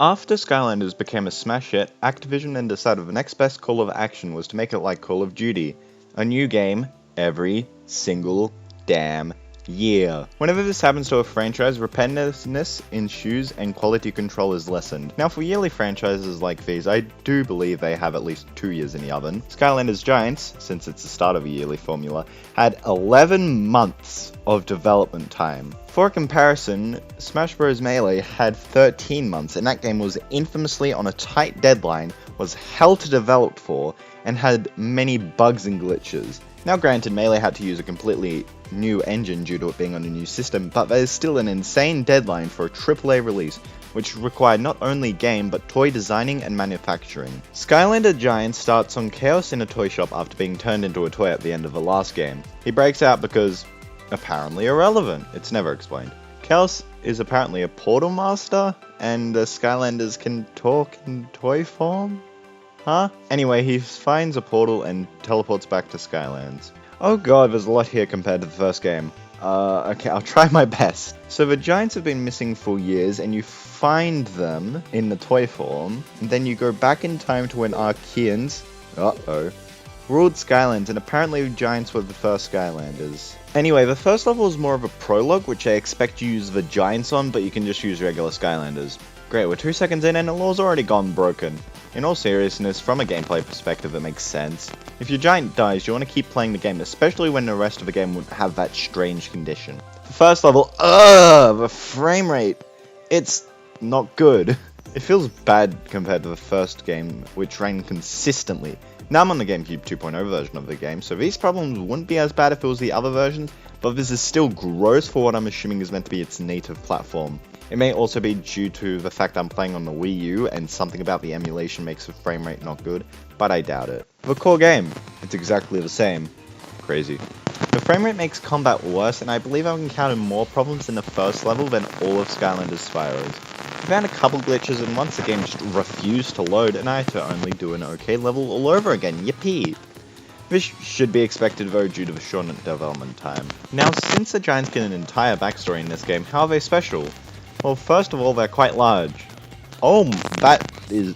After Skylanders became a smash hit, Activision then decided the next best call of action was to make it like Call of Duty. A new game every single damn year. Whenever this happens to a franchise, repetitiveness ensues and quality control is lessened. Now for yearly franchises like these, I do believe they have at least 2 years in the oven. Skylanders Giants, since it's the start of a yearly formula, had 11 months of development time. For comparison, Smash Bros. Melee had 13 months, and that game was infamously on a tight deadline, was hell to develop for, and had many bugs and glitches. Now granted, Melee had to use a completely new engine due to it being on a new system, but there's still an insane deadline for a AAA release, which required not only game, but toy designing and manufacturing. Skylander Giant starts on chaos in a toy shop after being turned into a toy at the end of the last game. He breaks out because apparently irrelevant. It's never explained. Chaos is apparently a portal master, and the Skylanders can talk in toy form? Huh? Anyway, he finds a portal and teleports back to Skylands. Oh god, there's a lot here compared to the first game. Okay, I'll try my best. So the Giants have been missing for years, and you find them in the toy form, and then you go back in time to when Archeans, ruled Skylands, and apparently the Giants were the first Skylanders. Anyway, the first level is more of a prologue, which I expect you use the Giants on, but you can just use regular Skylanders. Great, we're 2 seconds in and the law's already gone broken. In all seriousness, from a gameplay perspective, it makes sense. If your giant dies, you want to keep playing the game, especially when the rest of the game would have that strange condition. The first level, the frame rate, it's not good. It feels bad compared to the first game, which ran consistently. Now I'm on the GameCube 2.0 version of the game, so these problems wouldn't be as bad if it was the other versions, but this is still gross for what I'm assuming is meant to be its native platform. It may also be due to the fact I'm playing on the Wii U and something about the emulation makes the frame rate not good, but I doubt it. The core game, it's exactly the same. Crazy. The frame rate makes combat worse, and I believe I've encountered more problems in the first level than all of Skylanders Spirals. I found a couple glitches, and once the game just refused to load, and I had to only do an okay level all over again, yippee! This should be expected though due to the short development time. Now, since the Giants get an entire backstory in this game, how are they special? Well, first of all, they're quite large. Oh, that is...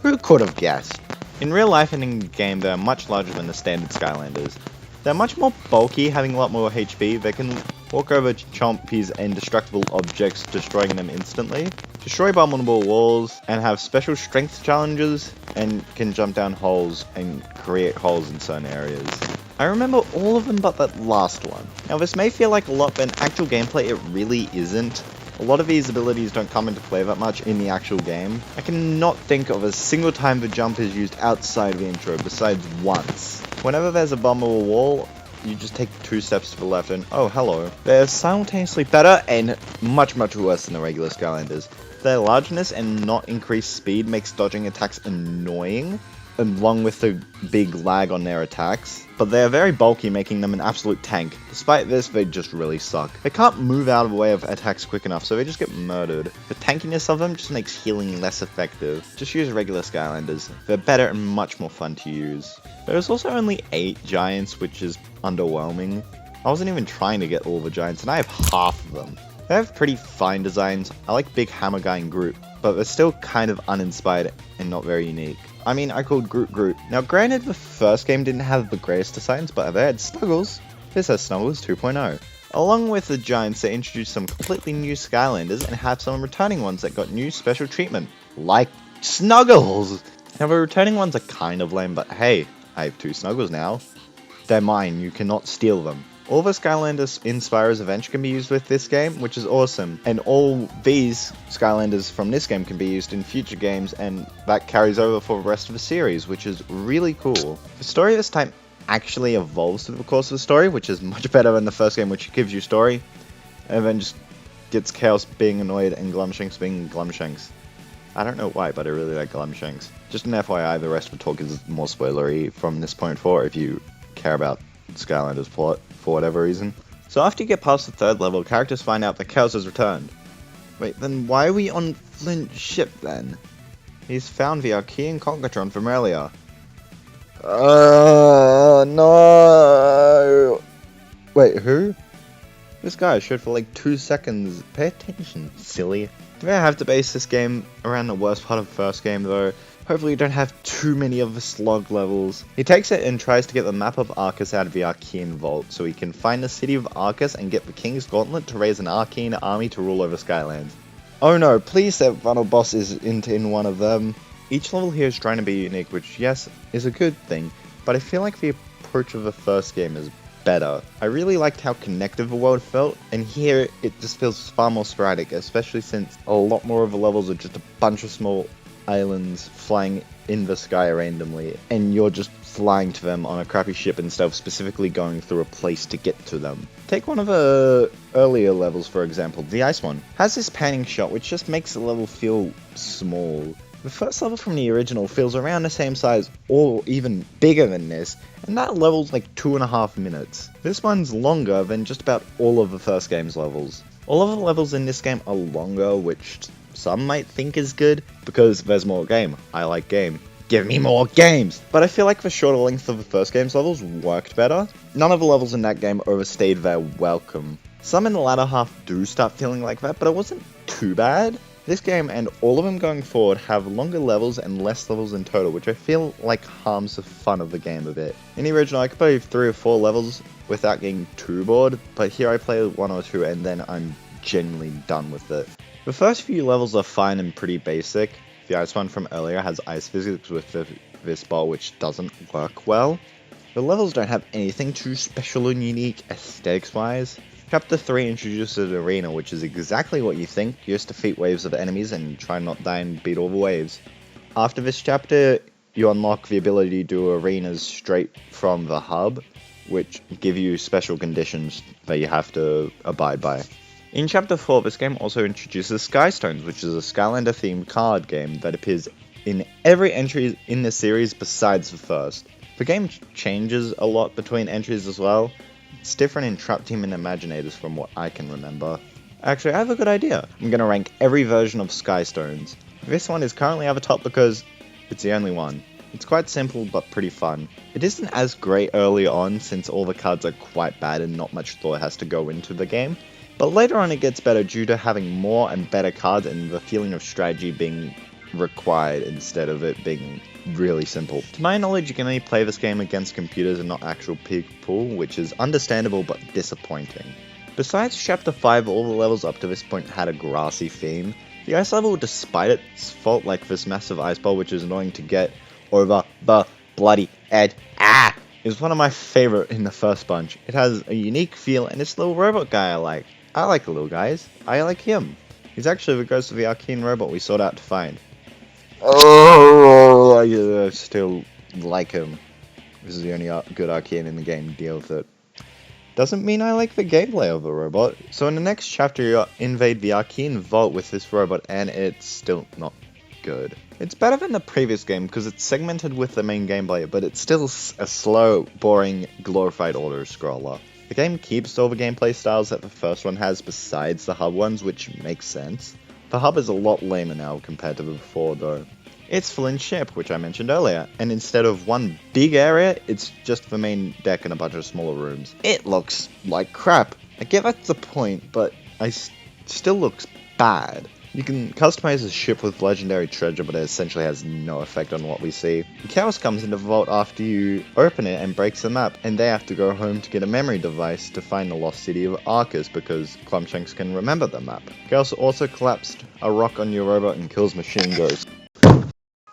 Who could have guessed? In real life and in game, they're much larger than the standard Skylanders. They're much more bulky, having a lot more HP. They can walk over chompies and destructible objects, destroying them instantly, destroy abominable walls, and have special strength challenges, and can jump down holes and create holes in certain areas. I remember all of them but that last one. Now this may feel like a lot, but in actual gameplay it really isn't. A lot of these abilities don't come into play that much in the actual game. I cannot think of a single time the jump is used outside of the intro, besides once. Whenever there's a abominable wall, you just take 2 steps to the left and oh hello. They're simultaneously better and much worse than the regular Skylanders. Their largeness and not increased speed makes dodging attacks annoying, along with the big lag on their attacks, but they are very bulky, making them an absolute tank. Despite this, they just really suck. They can't move out of the way of attacks quick enough, so they just get murdered. The tankiness of them just makes healing less effective. Just use regular Skylanders. They're better and much more fun to use. There's also only 8 giants, which is underwhelming. I wasn't even trying to get all the giants, and I have half of them. They have pretty fine designs. I like Big Hammer Guy and Groot, but they're still kind of uninspired and not very unique. I mean, I called Groot. Now granted, the first game didn't have the greatest designs, but they had Snuggles. This has Snuggles 2.0. Along with the Giants, they introduced some completely new Skylanders and have some returning ones that got new special treatment, like Snuggles! Now the returning ones are kind of lame, but hey, I have 2 Snuggles now. They're mine, you cannot steal them. All the Skylanders in Spyro's Adventure can be used with this game, which is awesome, and all these Skylanders from this game can be used in future games, and that carries over for the rest of the series, which is really cool. The story this time actually evolves through the course of the story, which is much better than the first game, which gives you story, and then just gets Chaos being annoyed and Glumshanks being Glumshanks. I don't know why, but I really like Glumshanks. Just an FYI, the rest of the talk is more spoilery from this point forward if you care about Skylanders plot for whatever reason. So after you get past the 3rd level, characters find out that Chaos has returned. Wait, then why are we on Flint's ship then? He's found the Archean Concatron from earlier. No! Wait, who? This guy showed for like 2 seconds. Pay attention, silly. I'm gonna have to base this game around the worst part of the first game though. Hopefully you don't have too many of the slog levels. He takes it and tries to get the map of Arcus out of the Archean Vault so he can find the city of Arcus and get the King's Gauntlet to raise an Archean army to rule over Skylands. Oh no, please that final boss isn't in one of them. Each level here is trying to be unique, which yes, is a good thing, but I feel like the approach of the first game is better. I really liked how connected the world felt, and here it just feels far more sporadic, especially since a lot more of the levels are just a bunch of small islands flying in the sky randomly, and you're just flying to them on a crappy ship instead of specifically going through a place to get to them. Take one of the earlier levels for example, the ice one. Has this panning shot which just makes the level feel small. The first level from the original feels around the same size or even bigger than this, and that level's like 2.5 minutes. This one's longer than just about all of the first game's levels. All of the levels in this game are longer, which some might think is good, because there's more game. I like game. Give me more games! But I feel like the shorter length of the first game's levels worked better. None of the levels in that game overstayed their welcome. Some in the latter half do start feeling like that, but it wasn't too bad. This game, and all of them going forward, have longer levels and less levels in total, which I feel like harms the fun of the game a bit. In the original, I could play 3 or 4 levels without getting too bored, but here I play 1 or 2 and then I'm genuinely done with it. The first few levels are fine and pretty basic. The ice one from earlier has ice physics with this ball, which doesn't work well. The levels don't have anything too special and unique aesthetics-wise. Chapter 3 introduces an arena, which is exactly what you think. You just defeat waves of enemies and try not to die and beat all the waves. After this chapter, you unlock the ability to do arenas straight from the hub, which give you special conditions that you have to abide by. In Chapter 4, this game also introduces Skystones, which is a Skylander themed card game that appears in every entry in the series besides the first. The game changes a lot between entries as well. It's different in Trap Team and Imaginators from what I can remember. Actually, I have a good idea. I'm going to rank every version of Skystones. This one is currently at the top because it's the only one. It's quite simple but pretty fun. It isn't as great early on since all the cards are quite bad and not much thought has to go into the game. But later on it gets better due to having more and better cards and the feeling of strategy being required instead of it being really simple. To my knowledge, you can only play this game against computers and not actual people, which is understandable but disappointing. Besides Chapter 5, all the levels up to this point had a grassy theme. The ice level, despite its fault like this massive ice ball which is annoying to get over the bloody edge, is one of my favorite in the first bunch. It has a unique feel and this little robot guy I like. I like the little guys. I like him. He's actually the ghost of the Archean robot we sought out to find. Oh, I still like him. This is the only good Archean in the game. Deal with it. Doesn't mean I like the gameplay of the robot. So in the next chapter you invade the Archean Vault with this robot and it's still not good. It's better than the previous game because it's segmented with the main gameplay, but it's still a slow, boring, glorified auto-scroller. The game keeps all the gameplay styles that the first one has besides the hub ones, which makes sense. The hub is a lot lamer now compared to before though. It's Flynn's ship, which I mentioned earlier, and instead of one big area, it's just the main deck and a bunch of smaller rooms. It looks like crap. I get that's the point, but it still looks bad. You can customize the ship with legendary treasure, but it essentially has no effect on what we see. Chaos comes into the vault after you open it and breaks the map, and they have to go home to get a memory device to find the lost city of Arcus because Clumshanks can remember the map. Chaos also collapsed a rock on your robot and kills Machine Ghost.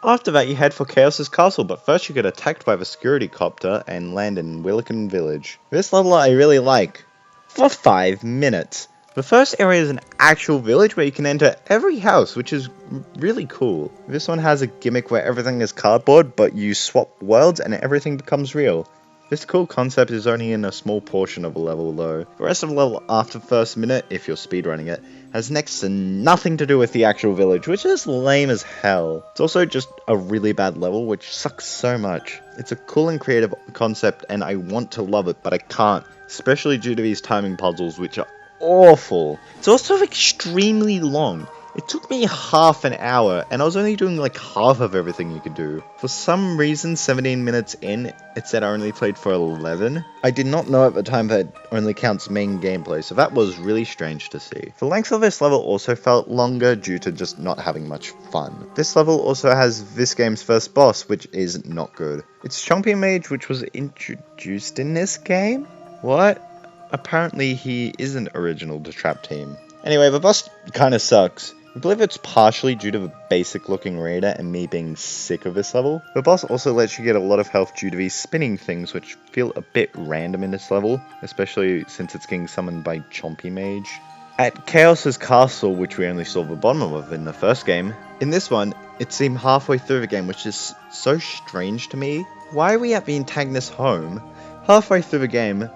After that you head for Chaos's castle, but first you get attacked by the security copter and land in Wilikin village. This level I really like. For 5 minutes. The first area is an actual village where you can enter every house, which is really cool. This one has a gimmick where everything is cardboard, but you swap worlds and everything becomes real. This cool concept is only in a small portion of a level though. The rest of the level after the first minute, if you're speedrunning it, has next to nothing to do with the actual village, which is lame as hell. It's also just a really bad level, which sucks so much. It's a cool and creative concept and I want to love it, but I can't, especially due to these timing puzzles which are awful. It's also extremely long. It took me half an hour, and I was only doing like half of everything you could do. For some reason, 17 minutes in, it said I only played for 11. I did not know at the time that it only counts main gameplay, so that was really strange to see. The length of this level also felt longer due to just not having much fun. This level also has this game's first boss, which is not good. It's Champion Mage, which was introduced in this game? What? Apparently he isn't original to Trap Team. Anyway, the boss kinda sucks. I believe it's partially due to the basic looking radar and me being sick of this level. The boss also lets you get a lot of health due to these spinning things, which feel a bit random in this level, especially since it's getting summoned by Chompy Mage. At Chaos's castle, which we only saw the bottom of in the first game, in this one, it seemed halfway through the game, which is so strange to me. Why are we at the antagonist's home, halfway through the game,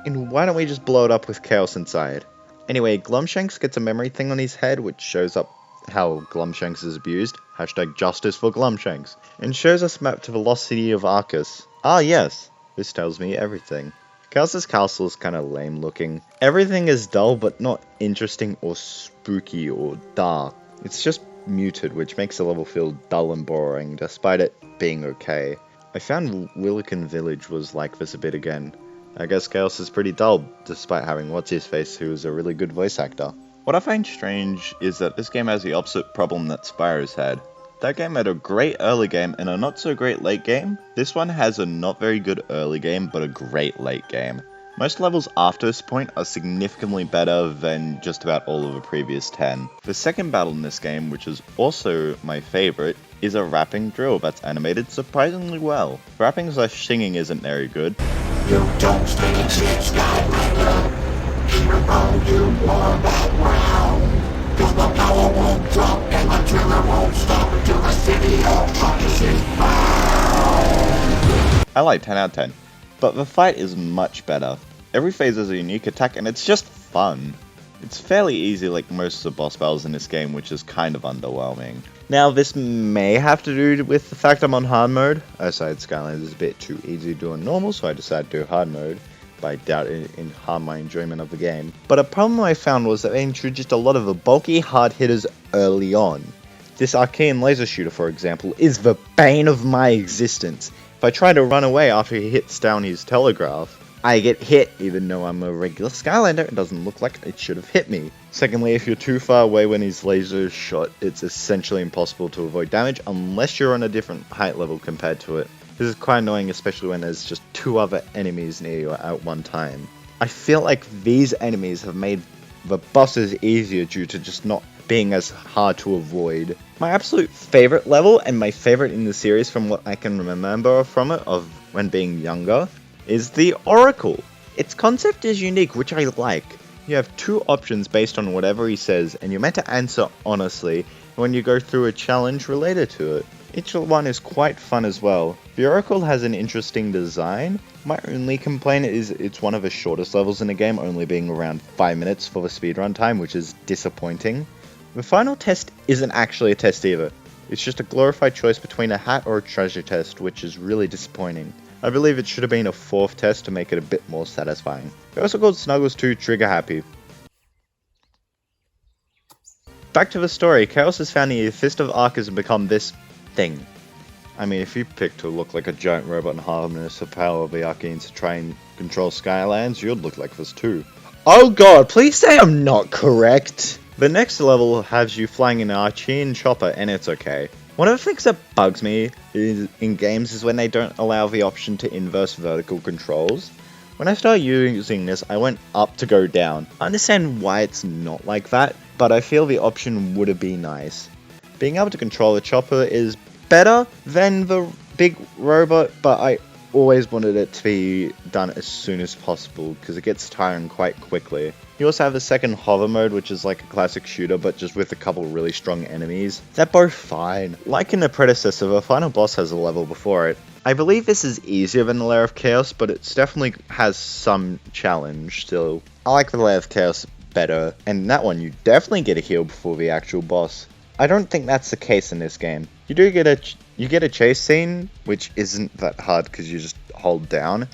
and why don't we just blow it up with Chaos inside? Anyway, Glumshanks gets a memory thing on his head, which shows up how Glumshanks is abused, hashtag justice for Glumshanks, and shows us a map to the lost city of Arcus. Ah yes, this tells me everything. Chaos's castle is kinda lame looking. Everything is dull but not interesting or spooky or dark. It's just muted, which makes the level feel dull and boring, despite it being okay. I found Wilikin Village was like this a bit again. I guess Chaos is pretty dull, despite having What's-His-Face, who is a really good voice actor. What I find strange is that this game has the opposite problem that Spyro's had. That game had a great early game and a not so great late game. This one has a not very good early game, but a great late game. Most levels after this point are significantly better than just about all of the previous 10. The second battle in this game, which is also my favourite, is a rapping drill that's animated surprisingly well. Rapping / singing isn't very good. You don't stand a chance, Skylander. Even though you won that round, 'cause the power won't drop and the terror won't stop until the city of Arcus is found. I like 10 out of 10, but the fight is much better. Every phase has a unique attack and it's just fun. It's fairly easy like most of the boss battles in this game, which is kind of underwhelming. Now this may have to do with the fact I'm on hard mode. I decided Skylanders is a bit too easy to do on normal, so I decided to do hard mode. But I doubt it harmed my enjoyment of the game. But a problem I found was that they introduced a lot of the bulky hard hitters early on. This Archean laser shooter, for example, is the bane of my existence. If I try to run away after he hits down his telegraph, I get hit. Even though I'm a regular Skylander, it doesn't look like it should have hit me. Secondly, if you're too far away when his laser is shot, it's essentially impossible to avoid damage unless you're on a different height level compared to it. This is quite annoying, especially when there's just 2 other enemies near you at one time. I feel like these enemies have made the bosses easier due to just not being as hard to avoid. My absolute favorite level, and my favorite in the series from what I can remember from it, of when being younger, is the Oracle. Its concept is unique, which I like. You have 2 options based on whatever he says, and you're meant to answer honestly when you go through a challenge related to it. Each one is quite fun as well. The Oracle has an interesting design. My only complaint is it's one of the shortest levels in the game, only being around 5 minutes for the speedrun time, which is disappointing. The final test isn't actually a test either. It's just a glorified choice between a hat or a treasure test, which is really disappointing. I believe it should have been a 4th test to make it a bit more satisfying. They're also called Snuggles 2 Trigger Happy. Back to the story, Chaos has found the Fist of Arcus and become this thing. I mean, if you pick to look like a giant robot and harness the power of the Arcanes to try and control Skylands, you'd look like this too. Oh god, please say I'm not correct! The next level has you flying in an Archean chopper, and it's okay. One of the things that bugs me in games is when they don't allow the option to inverse vertical controls. When I started using this, I went up to go down. I understand why it's not like that, but I feel the option would have been nice. Being able to control the chopper is better than the big robot, but I always wanted it to be done as soon as possible because it gets tiring quite quickly. You also have the second hover mode, which is like a classic shooter, but just with a couple really strong enemies. They're both fine. Like in the predecessor, the final boss has a level before it. I believe this is easier than the Lair of Chaos, but it definitely has some challenge still. I like the Lair of Chaos better, and in that one you definitely get a heal before the actual boss. I don't think that's the case in this game. You do get a chase scene, which isn't that hard because you just hold down.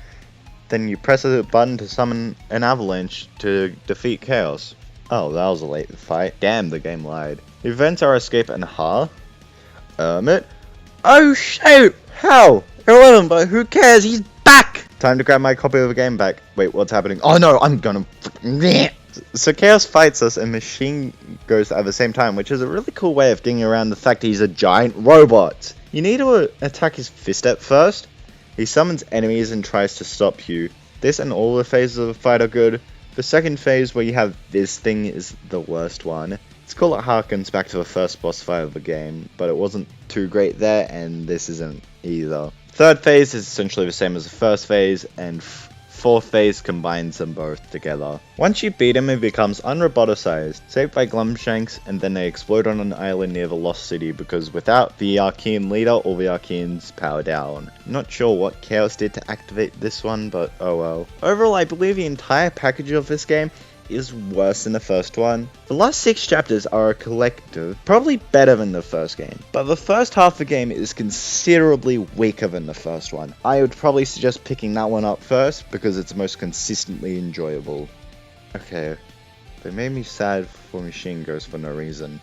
Then you press a button to summon an avalanche to defeat Chaos. Oh, that was a late fight. Damn, the game lied. Events are escape and Hermit. Oh shoot! How? 11, but who cares? He's back! Time to grab my copy of the game back. Wait, what's happening? Oh no, I'm gonna... So Chaos fights us and Machine goes at the same time, which is a really cool way of getting around the fact he's a giant robot. You need to attack his fist at first. He summons enemies and tries to stop you. This and all the phases of the fight are good. The second phase where you have this thing is the worst one. It's cool it harkens back to the first boss fight of the game, but it wasn't too great there, and this isn't either. Third phase is essentially the same as the first phase, and fourth phase combines them both together. Once you beat him, he becomes unroboticized, saved by Glumshanks, and then they explode on an island near the Lost City because without the Archean leader, all the Archeans power down. Not sure what Chaos did to activate this one, but oh well. Overall, I believe the entire package of this game is worse than the first one. The last 6 chapters are a collective, probably better than the first game, but the first half of the game is considerably weaker than the first one. I would probably suggest picking that one up first because it's most consistently enjoyable. Okay, they made me sad for Machine Ghost for no reason.